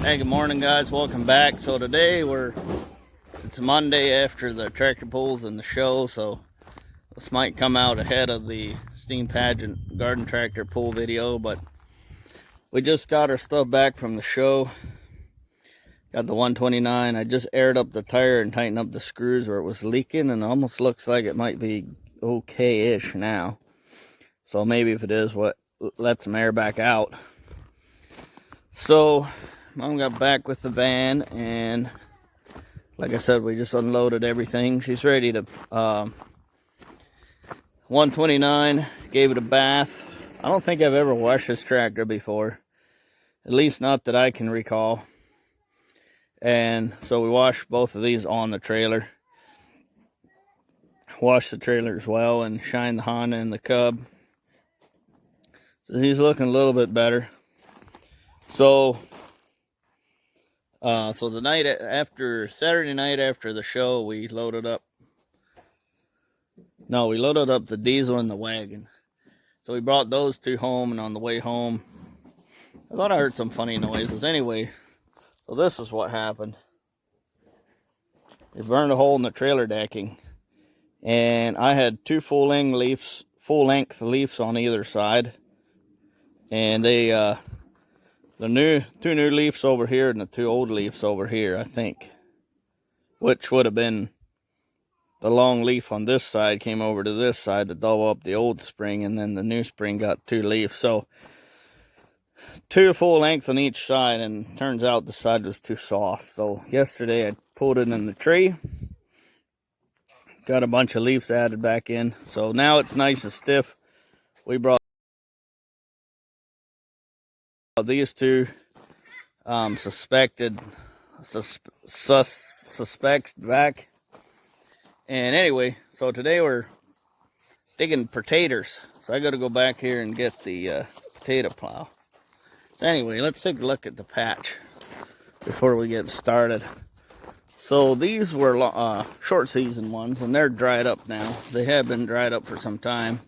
Hey, good morning, guys. Welcome back. So today it's Monday after the tractor pulls and the show, so this might come out ahead of the Steam Pageant garden tractor pull video, but we just got our stuff back from the show. Got the 129. I just aired up the tire and tightened up the screws where it was leaking, and it almost looks like it might be okay-ish now. So maybe if it is, what lets some air back out. So Mom got back with the van, and like I said, we just unloaded everything. She's ready to 129, gave it a bath. I don't think I've ever washed this tractor before, at least not that I can recall. And so we washed both of these on the trailer. Washed the trailer as well and shined the Honda and the Cub. So he's looking a little bit better. So the night after, Saturday night after the show, we loaded up the diesel and the wagon. So we brought those two home, and on the way home, I thought I heard some funny noises. Anyway, so this is what happened. It burned a hole in the trailer decking, and I had two full-length leafs on either side, and they the two new leaves over here and the two old leaves over here, I think, which would have been the long leaf on this side came over to this side to double up the old spring, and then the new spring got two leaves. So two full length on each side, and turns out the side was too soft. So yesterday I pulled it in the tree, got a bunch of leaves added back in, so now it's nice and stiff. We brought these two suspects back. And anyway, so today we're digging potatoes. So I got to go back here and get the potato plow. So anyway, let's take a look at the patch before we get started. So these were short season ones, and they're dried up now. They have been dried up for some time,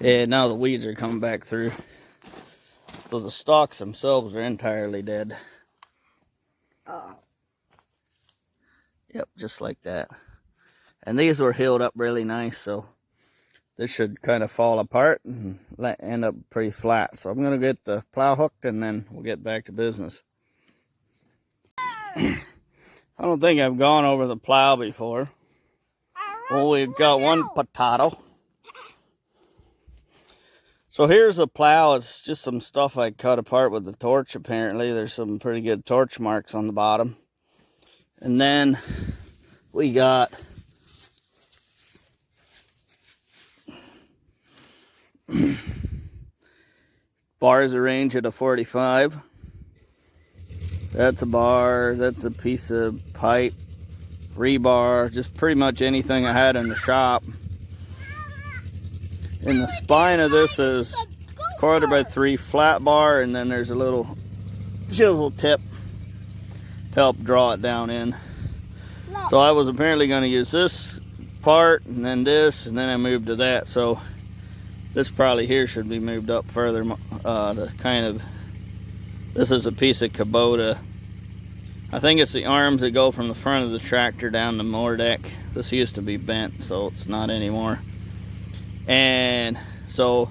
and now the weeds are coming back through. So the stalks themselves are entirely dead. Yep, just like that. And these were healed up really nice, so this should kind of fall apart and end up pretty flat. So I'm going to get the plow hooked, and then we'll get back to business. I don't think I've gone over the plow before. Well, we've got one potato. So here's the plow. It's just some stuff I cut apart with the torch, apparently. There's some pretty good torch marks on the bottom. And then we got bars arranged at a 45. That's a bar. That's a piece of pipe, rebar, just pretty much anything I had in the shop. And the spine of this is 1/4x3 flat bar, and then there's a little chisel tip to help draw it down in. So I was apparently going to use this part, and then this, and then I moved to that. So this probably here should be moved up further to kind of, this is a piece of Kubota. I think it's the arms that go from the front of the tractor down the mower deck. This used to be bent, so it's not anymore. And so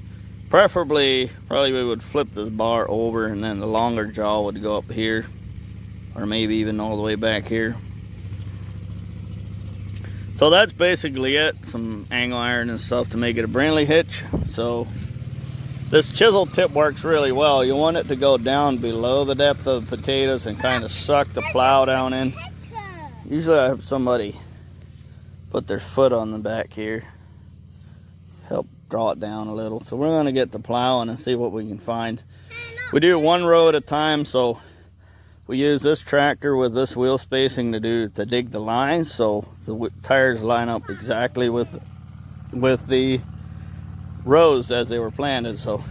probably we would flip this bar over, and then the longer jaw would go up here, or maybe even all the way back here. So that's basically it. Some angle iron and stuff to make it a Brindley hitch. So this chisel tip works really well. You want it to go down below the depth of the potatoes and kind of suck the plow down in. Usually I have somebody put their foot on the back here, help draw it down a little. So we're going to get the plowing and see what we can find. We do one row at a time, so we use this tractor with this wheel spacing to dig the lines, so the tires line up exactly with the rows as they were planted. So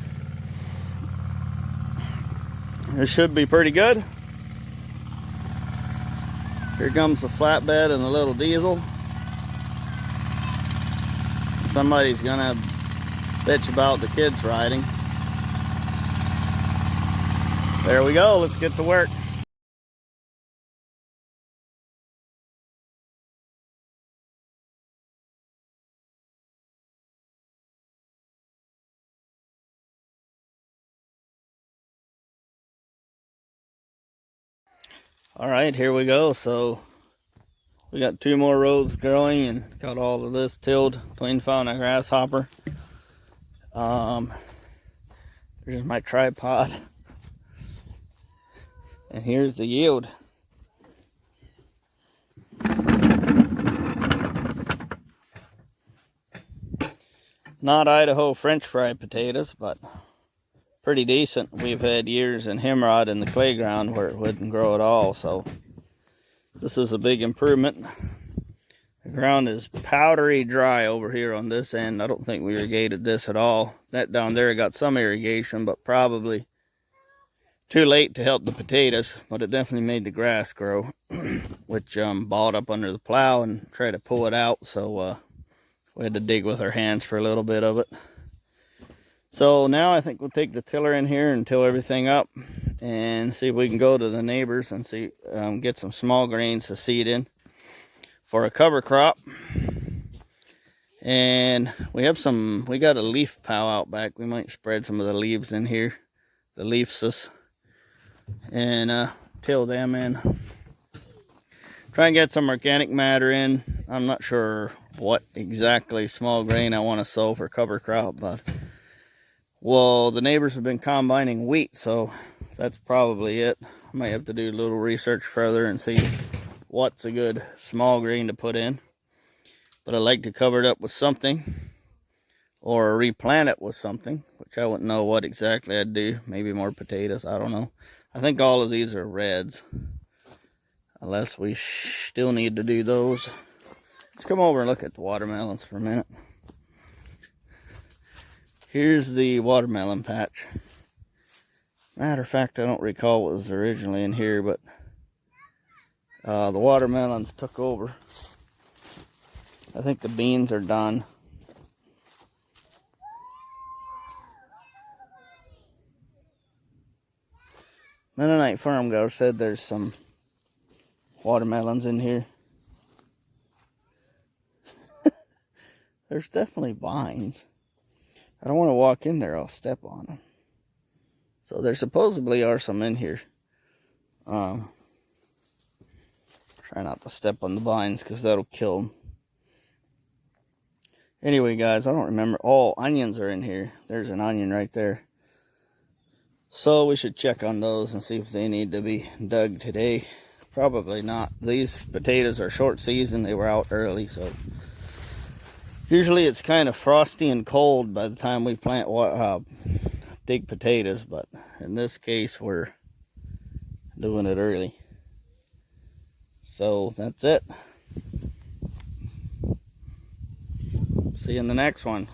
it should be pretty good. Here comes the flatbed and the little diesel. Somebody's gonna bitch about the kids riding. There we go, let's get to work. All right, here we go. So we got 2 more rows growing and got all of this tilled between fauna grasshopper. Here's my tripod. And here's the yield. Not Idaho French fry potatoes, but pretty decent. We've had years in Hemrod in the clay ground where it wouldn't grow at all, so this is a big improvement. The ground is powdery dry over here on this end. I don't think we irrigated this at all. That down there got some irrigation, but probably too late to help the potatoes, but it definitely made the grass grow, which balled up under the plow and tried to pull it out, so we had to dig with our hands for a little bit of it. So now I think we'll take the tiller in here and till everything up and see if we can go to the neighbors and see get some small grains to seed in for a cover crop. And we got a leaf pile out back. We might spread some of the leaves in here, the leafses, and till them in. Try and get some organic matter in. I'm not sure what exactly small grain I want to sow for cover crop, but well, the neighbors have been combining wheat, so that's probably it. I might have to do a little research further and see what's a good small grain to put in. But I like to cover it up with something or replant it with something, which I wouldn't know what exactly I'd do. Maybe more potatoes, I don't know. I think all of these are reds, unless we still need to do those. Let's come over and look at the watermelons for a minute. Here's the watermelon patch. Matter of fact, I don't recall what was originally in here, but the watermelons took over. I think the beans are done. Mennonite Farm Girl said there's some watermelons in here. There's definitely vines. I don't want to walk in there, I'll step on them. So there supposedly are some in here. Try not to step on the vines because that'll kill them. Anyway, guys, I don't remember. Oh, onions are in here. There's an onion right there. So we should check on those and see if they need to be dug today. Probably not. These potatoes are short season. They were out early, so usually it's kind of frosty and cold by the time we plant dig potatoes, but in this case we're doing it early. So that's it. See you in the next one.